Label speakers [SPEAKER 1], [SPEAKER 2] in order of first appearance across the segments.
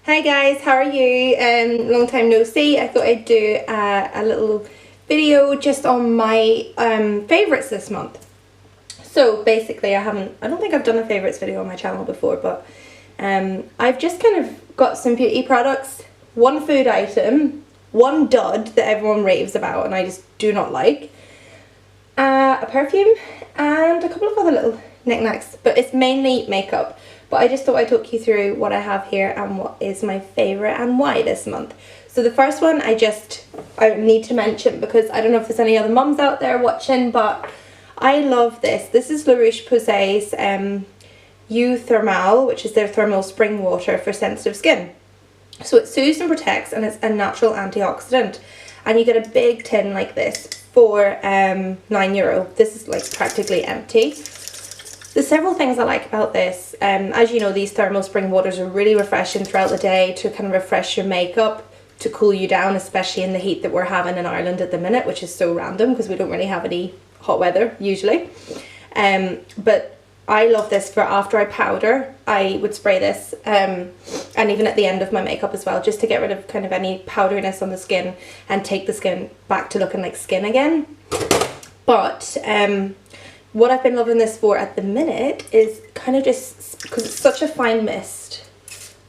[SPEAKER 1] Hi guys, how are you? Long time no see. I thought I'd do a little video just on my favourites this month. So basically I don't think I've done a favourites video on my channel before, but I've just kind of got some beauty products, one food item, one dud that everyone raves about and I just do not like, a perfume and a couple of other little knickknacks, but it's mainly makeup. But I just thought I'd talk you through what I have here and what is my favourite and why this month. So the first one I need to mention because I don't know if there's any other mums out there watching, but I love this. This is La Roche-Posay's Thermal, which is their thermal spring water for sensitive skin. So it soothes and protects and it's a natural antioxidant. And you get a big tin like this for €9. This is like practically empty. There's several things I like about this. As you know, these thermal spring waters are really refreshing throughout the day to kind of refresh your makeup, to cool you down, especially in the heat that we're having in Ireland at the minute, which is so random because we don't really have any hot weather usually. But I love this for after I powder. I would spray this and even at the end of my makeup as well, just to get rid of kind of any powderiness on the skin and take the skin back to looking like skin again. But what I've been loving this for at the minute is kind of just because it's such a fine mist.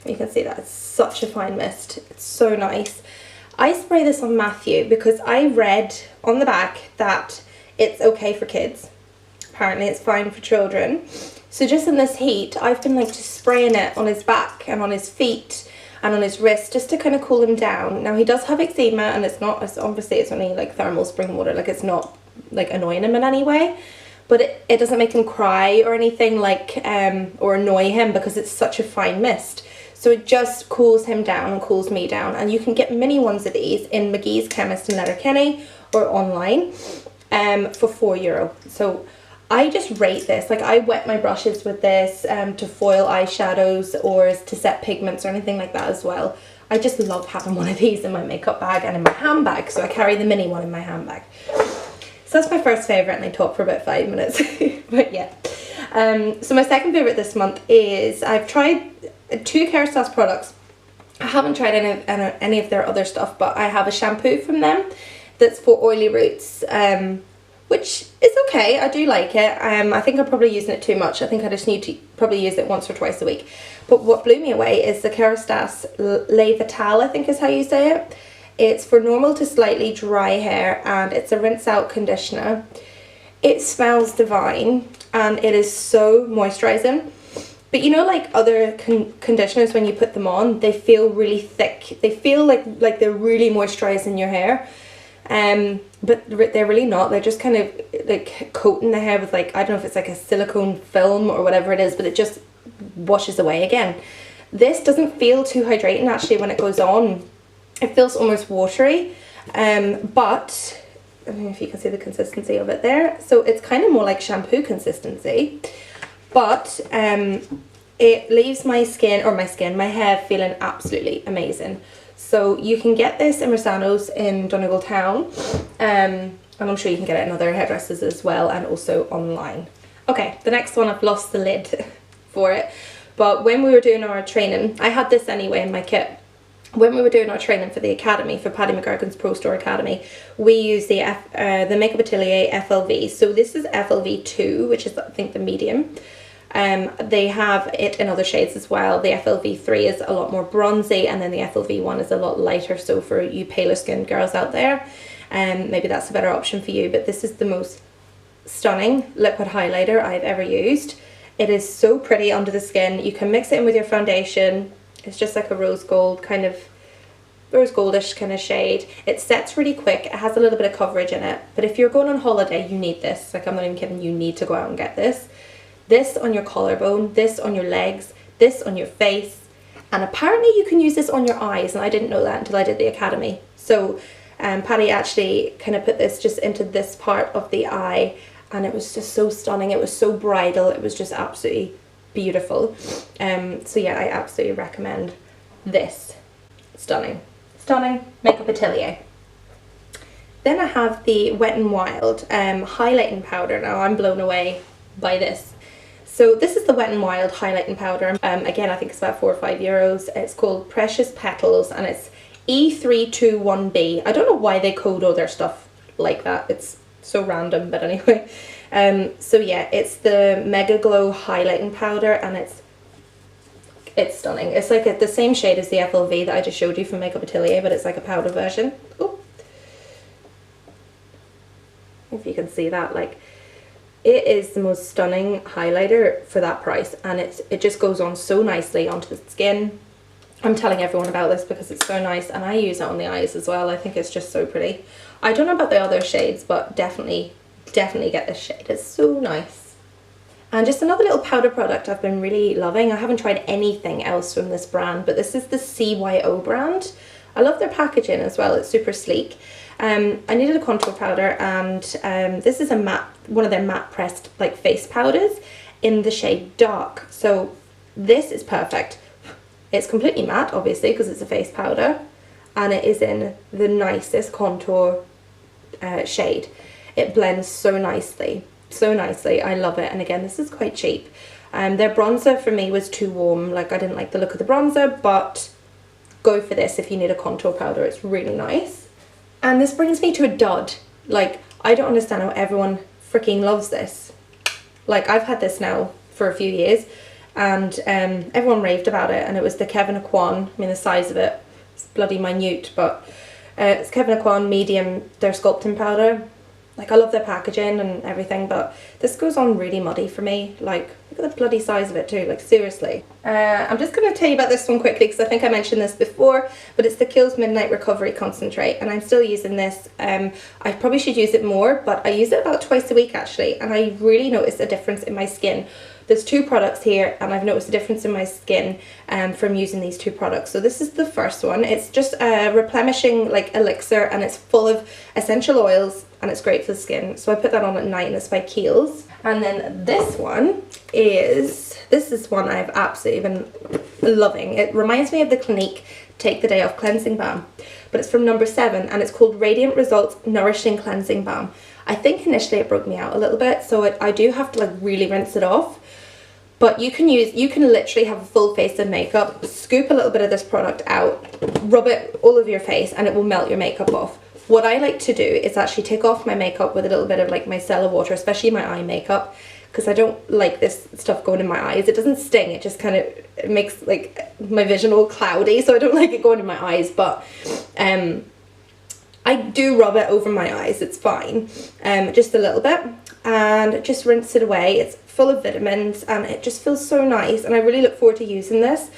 [SPEAKER 1] You can see that it's such a fine mist. It's so nice. I spray this on Matthew because I read on the back that it's okay for kids. Apparently it's fine for children. So just in this heat, I've been like just spraying it on his back and on his feet and on his wrist just to kind of cool him down. Now he does have eczema and obviously it's only like thermal spring water, like it's not like annoying him in any way. But it doesn't make him cry or anything like, or annoy him because it's such a fine mist. So it just cools him down and cools me down. And you can get mini ones of these in McGee's Chemist in Letterkenny or online for €4. So I just rate this. Like I wet my brushes with this to foil eyeshadows or to set pigments or anything like that as well. I just love having one of these in my makeup bag and in my handbag. So I carry the mini one in my handbag. So that's my first favourite and I talked for about 5 minutes. But yeah. So my second favourite this month is I've tried 2 Kerastase products. I haven't tried any of their other stuff, but I have a shampoo from them that's for oily roots, which is okay. I do like it. I think I'm probably using it too much. I think I just need to probably use it once or twice a week. But what blew me away is the Kerastase Lait, I think is how you say it. It's for normal to slightly dry hair and it's a rinse out conditioner. It smells divine and it is so moisturising. But you know, like other conditioners, when you put them on, they feel really thick. They feel like they're really moisturising your hair. But they're really not. They're just kind of like coating the hair with like, I don't know if it's like a silicone film or whatever it is, but it just washes away again. This doesn't feel too hydrating actually when it goes on. It feels almost watery, but I don't know if you can see the consistency of it there. So it's kind of more like shampoo consistency, but it leaves my hair feeling absolutely amazing. So you can get this in Rosano's in Donegal Town, and I'm sure you can get it in other hairdressers as well and also online. Okay, the next one, I've lost the lid for it, but when we were doing our training, I had this anyway in my kit. When we were doing our training for the academy, for Paddy McGurkin's Pro Store Academy, we used the Makeup Atelier FLV. So this is FLV2, which is I think the medium. They have it in other shades as well. The FLV3 is a lot more bronzy and then the FLV1 is a lot lighter. So for you paler skinned girls out there, maybe that's a better option for you. But this is the most stunning liquid highlighter I've ever used. It is so pretty under the skin. You can mix it in with your foundation. It's just like a rose goldish kind of shade. It sets really quick. It has a little bit of coverage in it. But if you're going on holiday, you need this. Like I'm not even kidding, you need to go out and get this. This on your collarbone, this on your legs, this on your face. And apparently you can use this on your eyes. And I didn't know that until I did the academy. So Paddy actually kind of put this just into this part of the eye. And it was just so stunning. It was so bridal. It was just absolutely beautiful. So yeah, I absolutely recommend this. Stunning Makeup Atelier. Then I have the Wet n Wild highlighting powder. Now I'm blown away by this. So this is the Wet n Wild highlighting powder. Again, I think it's about €4 or €5. It's called Precious Petals and it's E321B. I don't know why they code all their stuff like that. It's so random, but anyway. So yeah, it's the Mega Glow highlighting powder and it's stunning. It's like the same shade as the FLV that I just showed you from Makeup Atelier, but it's like a powder version. Ooh. If you can see that, like, it is the most stunning highlighter for that price, and it just goes on so nicely onto the skin. I'm telling everyone about this because it's so nice, and I use it on the eyes as well. I think it's just so pretty. I don't know about the other shades, but definitely get this shade. It's so nice. And just another little powder product I've been really loving. I haven't tried anything else from this brand, but this is the CYO brand. I love their packaging as well. It's super sleek. I needed a contour powder, and this is one of their matte pressed like face powders in the shade Dark. So this is perfect. It's completely matte, obviously, because it's a face powder, and it is in the nicest contour shade. It blends so nicely, so nicely. I love it. And again, this is quite cheap. Their bronzer for me was too warm. Like, I didn't like the look of the bronzer, but go for this if you need a contour powder. It's really nice. And this brings me to a dud. Like, I don't understand how everyone freaking loves this. Like, I've had this now for a few years, and everyone raved about it, and it was the Kevyn Aucoin. I mean, the size of it is bloody minute, but it's Kevyn Aucoin medium, their sculpting powder. Like, I love their packaging and everything, but this goes on really muddy for me. Like, look at the bloody size of it too, like, seriously. I'm just going to tell you about this one quickly because I think I mentioned this before, but it's the Kiehl's Midnight Recovery Concentrate, and I'm still using this. I probably should use it more, but I use it about twice a week actually, and I really notice a difference in my skin. There's two products here, and I've noticed a difference in my skin from using these two products. So this is the first one. It's just a replenishing like elixir, and it's full of essential oils, and it's great for the skin. So I put that on at night, and it's by Kiehl's. And then this one is one I've absolutely been loving. It reminds me of the Clinique Take the Day Off Cleansing Balm, but it's from No. 7, and it's called Radiant Results Nourishing Cleansing Balm. I think initially it broke me out a little bit, so I do have to like really rinse it off. But you can literally have a full face of makeup, scoop a little bit of this product out, rub it all over your face, and it will melt your makeup off. What I like to do is actually take off my makeup with a little bit of like micellar water, especially my eye makeup, because I don't like this stuff going in my eyes. It doesn't sting, it just kind of makes like my vision all cloudy, so I don't like it going in my eyes, but I do rub it over my eyes, it's fine, just a little bit, and just rinse it away. It's full of vitamins and it just feels so nice, and I really look forward to using this.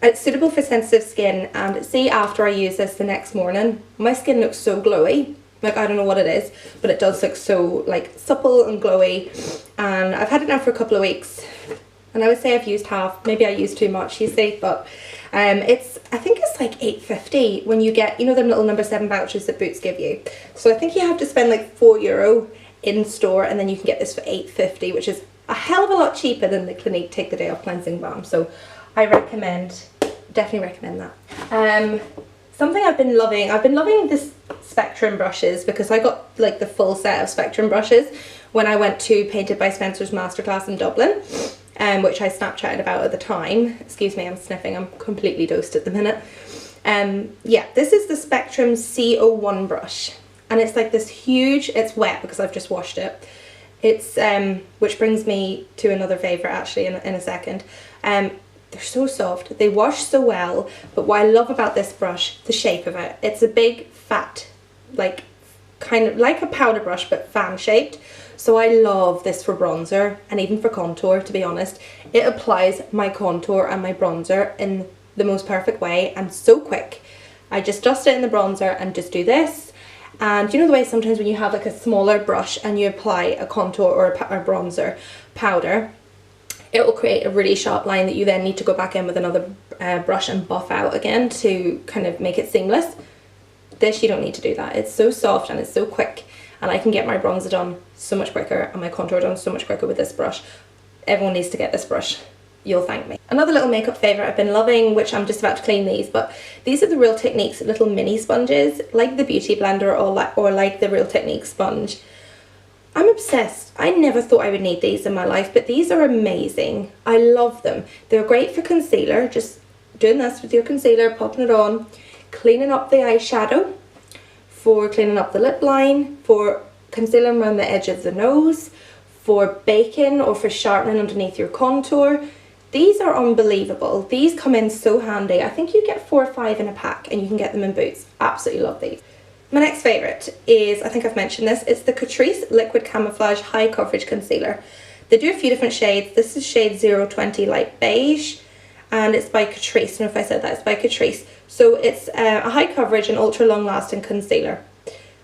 [SPEAKER 1] It's suitable for sensitive skin, and see, after I use this the next morning, my skin looks so glowy. Like, I don't know what it is, but it does look so like supple and glowy, and I've had it now for a couple of weeks, and I would say I've used half. Maybe I used too much, you see, but I think it's like £8.50 when you get, you know, them little No. 7 vouchers that Boots give you. So I think you have to spend like €4 in store, and then you can get this for £8.50, which is a hell of a lot cheaper than the Clinique Take the Day Off Cleansing Balm. So I definitely recommend that. Something I've been loving this Spectrum brushes, because I got like the full set of Spectrum brushes when I went to Painted by Spencer's masterclass in Dublin, which I Snapchatted about at the time. Excuse me, I'm sniffing, I'm completely dosed at the minute. Yeah, this is the Spectrum C01 brush, and it's like this huge, it's wet because I've just washed it. It's which brings me to another favourite actually in a second. They're so soft, they wash so well, but what I love about this brush, the shape of it. It's a big fat, like kind of like a powder brush but fan shaped. So I love this for bronzer and even for contour, to be honest. It applies my contour and my bronzer in the most perfect way and so quick. I just dust it in the bronzer and just do this. And you know the way sometimes when you have like a smaller brush and you apply a contour or a bronzer powder, it will create a really sharp line that you then need to go back in with another brush and buff out again to kind of make it seamless. This, you don't need to do that. It's so soft and it's so quick, and I can get my bronzer done so much quicker and my contour done so much quicker with this brush. Everyone needs to get this brush. You'll thank me. Another little makeup favourite I've been loving, which I'm just about to clean these, but these are the Real Techniques little mini sponges, like the Beauty Blender or like the Real Techniques sponge. I'm obsessed. I never thought I would need these in my life, but these are amazing. I love them. They're great for concealer, just doing this with your concealer, popping it on, cleaning up the eyeshadow, for cleaning up the lip line, for concealing around the edge of the nose, for baking or for sharpening underneath your contour. These are unbelievable. These come in so handy. I think you get 4 or 5 in a pack and you can get them in Boots. Absolutely love these. My next favourite is, I think I've mentioned this, it's the Catrice Liquid Camouflage High Coverage Concealer. They do a few different shades. This is shade 020 Light Beige, and it's by Catrice. I don't know if I said that, it's by Catrice. So it's a high coverage and ultra long lasting concealer.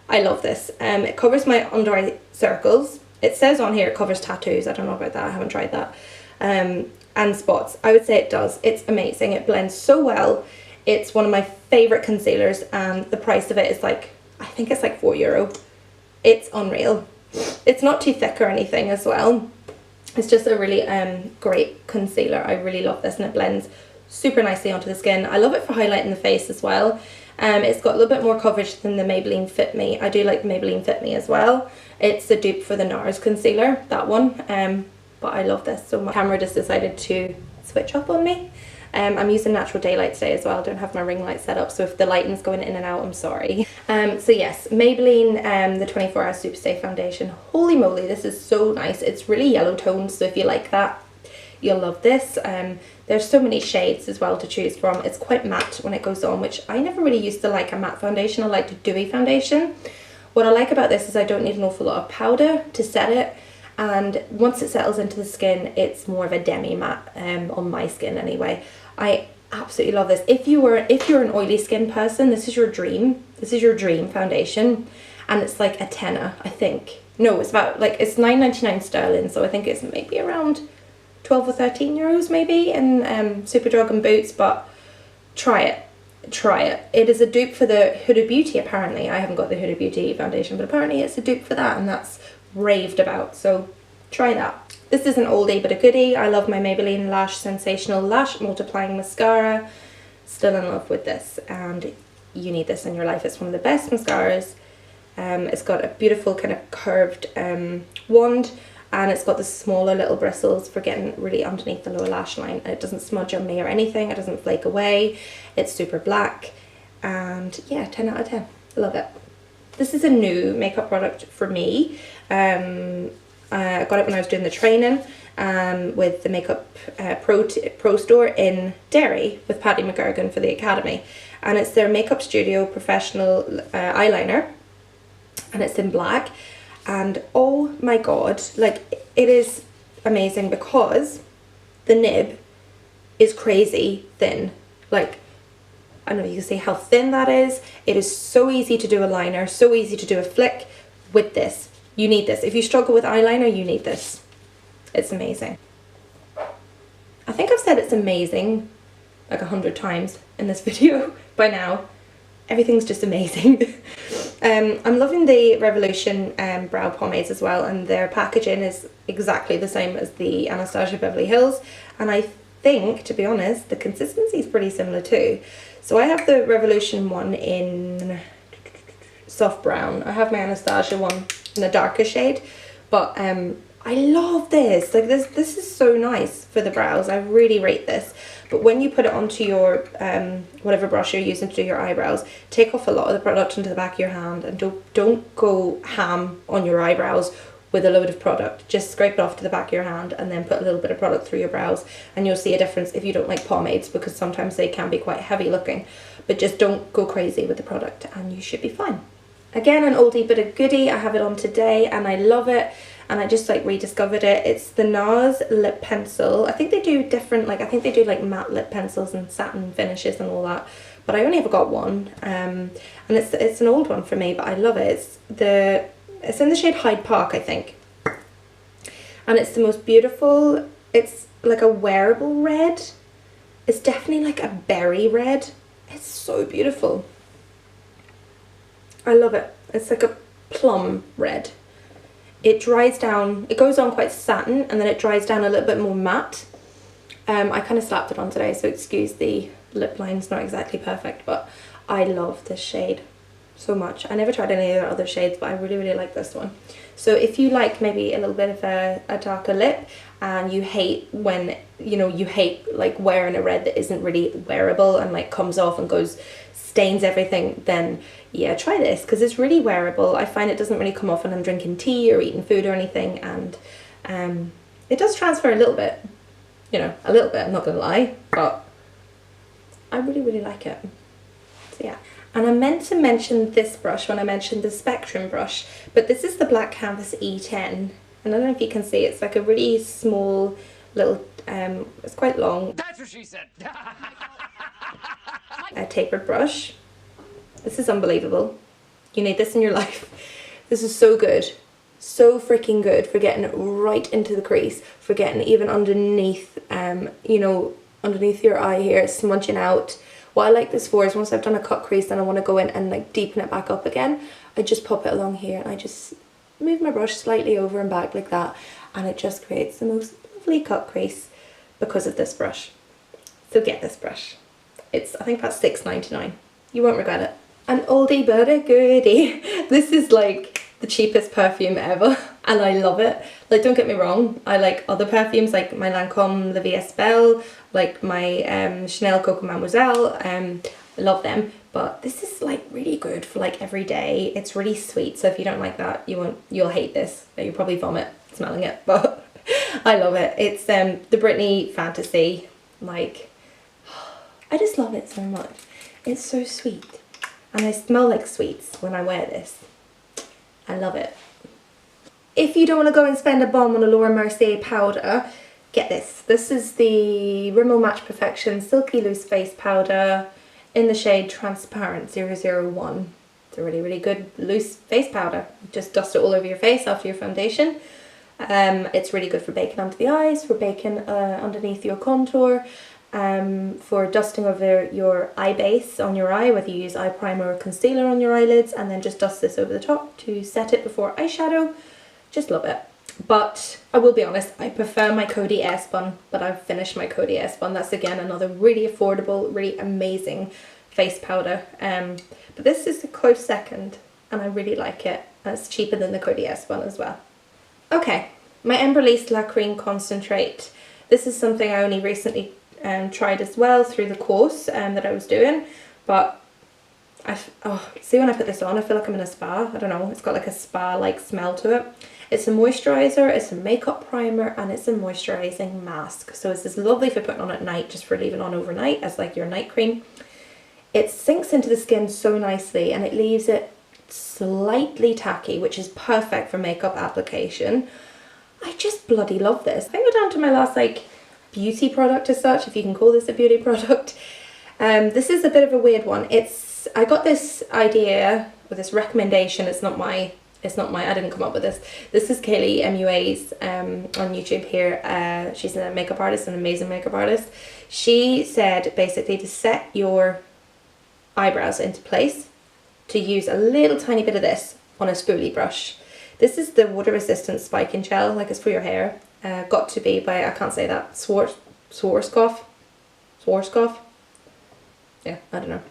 [SPEAKER 1] I love this. It covers my under eye circles. It says on here it covers tattoos. I don't know about that, I haven't tried that. And spots. I would say it does. It's amazing. It blends so well. It's one of my favourite concealers, and the price of it is like, I think it's like €4. It's unreal. It's not too thick or anything as well. It's just a really great concealer. I really love this, and it blends super nicely onto the skin. I love it for highlighting the face as well. It's got a little bit more coverage than the Maybelline Fit Me. I do like the Maybelline Fit Me as well. It's the dupe for the Nars concealer, that one. But I love this so much. The camera just decided to switch up on me. I'm using natural daylight today as well. I don't have my ring light set up, so if the lighting's going in and out, I'm sorry. So yes, Maybelline, the 24 Hour Super Stay Foundation. Holy moly, this is so nice. It's really yellow toned, so if you like that, you'll love this. There's so many shades as well to choose from. It's quite matte when it goes on, which I never really used to like a matte foundation. I liked a dewy foundation. What I like about this is I don't need an awful lot of powder to set it. And once it settles into the skin, it's more of a demi matte on my skin anyway. I absolutely love this. If you're an oily skin person, this is your dream. This is your dream foundation, and it's like a tenner, I think. No, it's about like, it's £9.99 sterling, so I think it's maybe around 12 or 13 euros maybe in Superdrug and Boots. But try it. Try it. It is a dupe for the Huda Beauty apparently. I haven't got the Huda Beauty foundation, but apparently it's a dupe for that, and that's raved about, so try that. This is an oldie but a goodie. I love my Maybelline Lash Sensational Lash Multiplying Mascara. Still in love with this, and you need this in your life. It's one of the best mascaras. It's got a beautiful kind of curved wand, and it's got the smaller little bristles for getting really underneath the lower lash line. It doesn't smudge on me or anything. It doesn't flake away. It's super black, and yeah, 10 out of 10. Love it. This is a new makeup product for me. I got it when I was doing the training with the Makeup Pro store in Derry with Paddy McGurgan for the Academy. And it's their Makeup Studio Professional eyeliner. And it's in black. And oh my god, like, it is amazing because the nib is crazy thin. Like, I don't know if you can see how thin that is. It is so easy to do a liner, so easy to do a flick with this. You need this. If you struggle with eyeliner, you need this. It's amazing. I think I've said it's amazing like 100 times in this video by now. Everything's just amazing. I'm loving the Revolution brow pomades as well, and their packaging is exactly the same as the Anastasia Beverly Hills, and I think, to be honest, the consistency is pretty similar too. So I have the Revolution one in soft brown. I have my Anastasia one in a darker shade, but I love this. Like, this is so nice for the brows. I really rate this. But when you put it onto your whatever brush you're using to do your eyebrows, take off a lot of the product into the back of your hand, and don't go ham on your eyebrows with a load of product. Just scrape it off to the back of your hand and then put a little bit of product through your brows, and you'll see a difference if you don't like pomades, because sometimes they can be quite heavy looking. But just don't go crazy with the product and you should be fine. Again, an oldie but a goodie. I have it on today and I love it, and I just like rediscovered it. It's the Nars Lip Pencil. I think they do different, like I think they do like matte lip pencils and satin finishes and all that, but I only ever got one, and it's an old one for me, but I love it. It's in the shade Hyde Park, I think, and it's the most beautiful. It's like a wearable red. It's definitely like a berry red. It's so beautiful. I love it. It's like a plum red. It dries down, it goes on quite satin, and then it dries down a little bit more matte. I kind of slapped it on today, so excuse the lip line's not exactly perfect, but I love this shade. so much. I never tried any of the other shades, but I really, really like this one. So if you like maybe a little bit of a darker lip, and you hate when, you know, you hate like wearing a red that isn't really wearable and like comes off and goes, stains everything, then yeah, try this, because it's really wearable. I find it doesn't really come off when I'm drinking tea or eating food or anything, and it does transfer a little bit, you know, a little bit, I'm not gonna lie, but I really, really like it. So yeah. And I meant to mention this brush when I mentioned the Spectrum brush, but this is the Black Canvas E10, and I don't know if you can see, it's like a really small little, it's quite long.
[SPEAKER 2] That's what she said.
[SPEAKER 1] A tapered brush. This is unbelievable. You need this in your life. This is so good. So freaking good for getting right into the crease, for getting even underneath, you know, underneath your eye here, smudging out. What I like this for is once I've done a cut crease and I want to go in and like deepen it back up again, I just pop it along here and I just move my brush slightly over and back like that, and it just creates the most lovely cut crease because of this brush. So get this brush. It's, I think that's $6.99. You won't regret it. An oldie but a goodie. This is like the cheapest perfume ever, and I love it. Like, don't get me wrong, I like other perfumes like my Lancome La Vie Est Belle, like my Chanel Coco Mademoiselle. I love them, but this is like really good for like every day. It's really sweet, so if you don't like that, you'll hate this. You'll probably vomit smelling it, but I love it. It's the Britney Fantasy. Like, I just love it so much. It's so sweet, and I smell like sweets when I wear this. I love it. If you don't want to go and spend a bomb on a Laura Mercier powder, get this. This is the Rimmel Match Perfection Silky Loose Face Powder in the shade Transparent 001. It's a really, really good loose face powder. Just dust it all over your face after your foundation. It's really good for baking under the eyes, for baking underneath your contour, for dusting over your eye base on your eye, whether you use eye primer or concealer on your eyelids, and then just dust this over the top to set it before eyeshadow. Just love it. But I will be honest, I prefer my Coty Airspun, but I've finished my Coty Airspun. That's again another really affordable, really amazing face powder. But this is a close second, and I really like it. And it's cheaper than the Coty Airspun as well. Okay, my Embryolisse La Creme Concentrate. This is something I only recently tried as well through the course that I was doing, but see, when I put this on, I feel like I'm in a spa. I don't know, it's got like a spa-like smell to it. It's a moisturiser, it's a makeup primer, and it's a moisturising mask. So it's this lovely for putting on at night, just for leaving on overnight as like your night cream. It sinks into the skin so nicely, and it leaves it slightly tacky, which is perfect for makeup application. I just bloody love this. I think we're down to my last like beauty product as such, if you can call this a beauty product. This is a bit of a weird one. I got this idea, or this recommendation, it's not my, I didn't come up with this. This is Kaylee MUA's on YouTube here. She's a makeup artist, an amazing makeup artist. She said basically to set your eyebrows into place, to use a little tiny bit of this on a spoolie brush. This is the water resistant spiking gel, like it's for your hair. Got to be by, I can't say that, Swarovski? Yeah, I don't know.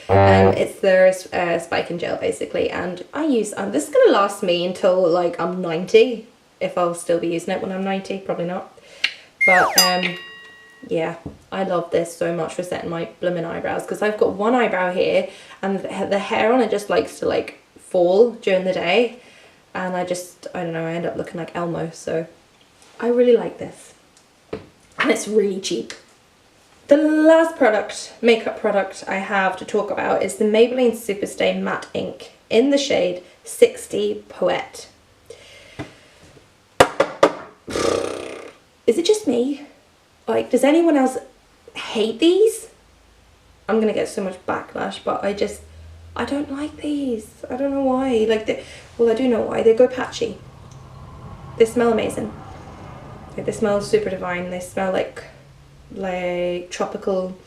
[SPEAKER 1] It's their spiking gel basically, and I use, this is going to last me until like I'm 90, if I'll still be using it when I'm 90, probably not. But yeah, I love this so much for setting my blooming eyebrows, because I've got one eyebrow here and the hair on it just likes to like fall during the day, and I don't know, I end up looking like Elmo. So I really like this, and it's really cheap. The last product, makeup product I have to talk about is the Maybelline Superstay Matte Ink in the shade 60 Poet. Is it just me? Like, does anyone else hate these? I'm gonna get so much backlash, but I don't like these. I don't know why. Like, well, I do know why. They go patchy. They smell amazing. Like, they smell super divine. They smell like tropical.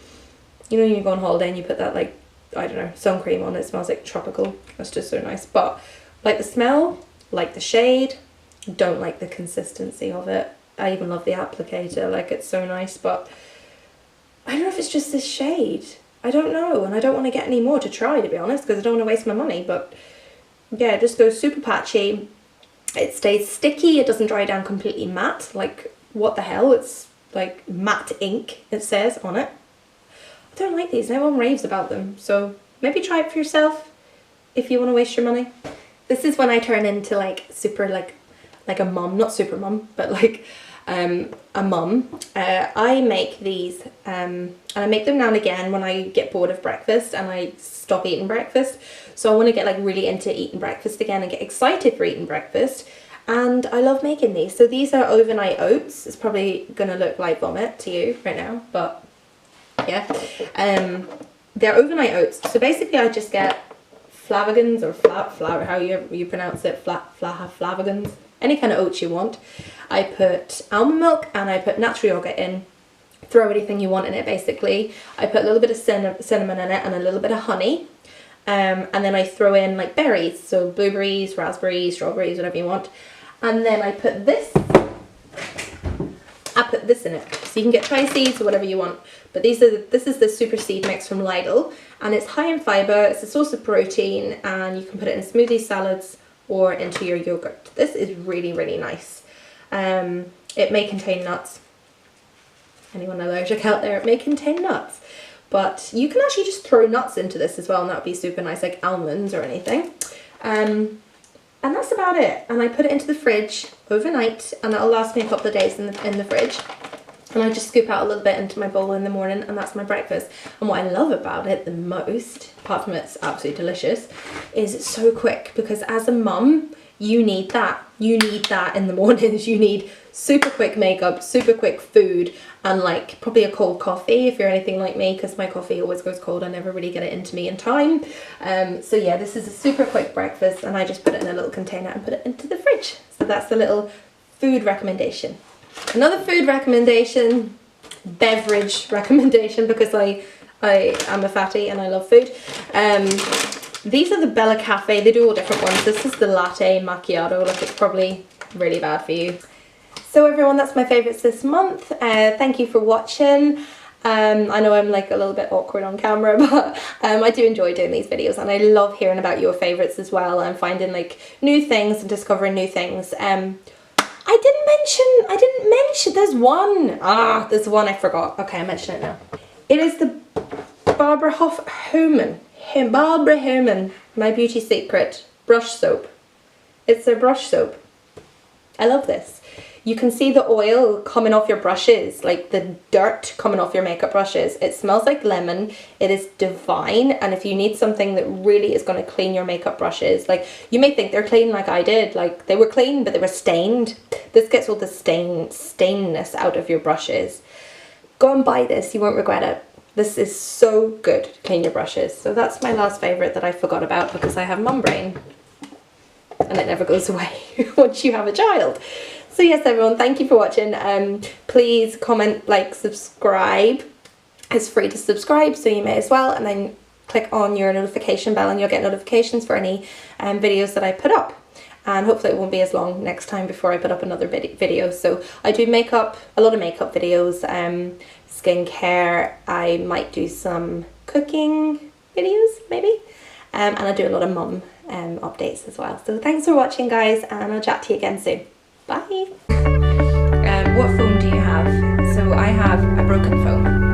[SPEAKER 1] You know, when you go on holiday and you put that, like, I don't know, sun cream on, it smells like tropical. That's just so nice. But like the smell, like the shade, don't like the consistency of it. I even love the applicator, like, it's so nice, but I don't know if it's just this shade. I don't know, and I don't want to get any more to try, to be honest, because I don't want to waste my money. But yeah, it just goes super patchy. It stays sticky, it doesn't dry down completely matte. Like, what the hell? It's like matte ink, it says on it. I don't like these, no one raves about them, so maybe try it for yourself if you want to waste your money. This is when I turn into like super like a mum, not super mum, but like a mum. I make these and I make them now and again when I get bored of breakfast and I stop eating breakfast. So I want to get like really into eating breakfast again and get excited for eating breakfast. And I love making these. So these are overnight oats. It's probably going to look like vomit to you right now, but yeah. They're overnight oats. So basically I just get flavigons or flour, how you pronounce it, flavigons, any kind of oats you want. I put almond milk and I put natural yogurt in. Throw anything you want in it basically. I put a little bit of cinnamon in it and a little bit of honey. And then I throw in like berries, so blueberries, raspberries, strawberries, whatever you want. And then I put this in it. So you can get chia seeds or whatever you want. But this is the super seed mix from Lidl, and it's high in fibre, it's a source of protein, and you can put it in smoothies, salads, or into your yogurt. This is really, really nice. It may contain nuts. Anyone allergic out there, it may contain nuts. But you can actually just throw nuts into this as well, and that would be super nice, like almonds or anything. And that's about it. And I put it into the fridge overnight, and that'll last me a couple of days in the fridge. And I just scoop out a little bit into my bowl in the morning, and that's my breakfast. And what I love about it the most, apart from it's absolutely delicious, is it's so quick, because as a mum, you need that. You need that in the mornings. You need super quick makeup, super quick food, and like probably a cold coffee if you're anything like me, because my coffee always goes cold. I never really get it into me in time. So yeah, this is a super quick breakfast, and I just put it in a little container and put it into the fridge. So that's the little food recommendation. Another food recommendation, beverage recommendation, because I am a fatty and I love food. These are the Bella Cafe. They do all different ones. This is the latte macchiato. Like, it's probably really bad for you. So everyone, that's my favourites this month. Thank you for watching. I know I'm like a little bit awkward on camera, but I do enjoy doing these videos, and I love hearing about your favourites as well, and finding like new things and discovering new things. I didn't mention, there's one I forgot. Okay, I mentioned it now. It is the Barbara Herman, My Beauty Secret brush soap. It's a brush soap. I love this. You can see the oil coming off your brushes, like the dirt coming off your makeup brushes. It smells like lemon. It is divine. And if you need something that really is going to clean your makeup brushes, like you may think they're clean like I did, like they were clean, but they were stained. This gets all the stainness out of your brushes. Go and buy this. You won't regret it. This is so good to clean your brushes. So that's my last favourite that I forgot about, because I have mum brain. And it never goes away once you have a child. So yes, everyone, thank you for watching. Please comment, like, subscribe. It's free to subscribe, so you may as well. And then click on your notification bell and you'll get notifications for any videos that I put up. And hopefully it won't be as long next time before I put up another video. So I do makeup, a lot of makeup videos, skincare. I might do some cooking videos, maybe. And I do a lot of mum updates as well. So thanks for watching, guys, and I'll chat to you again soon. Bye. What phone do you have? So I have a broken phone.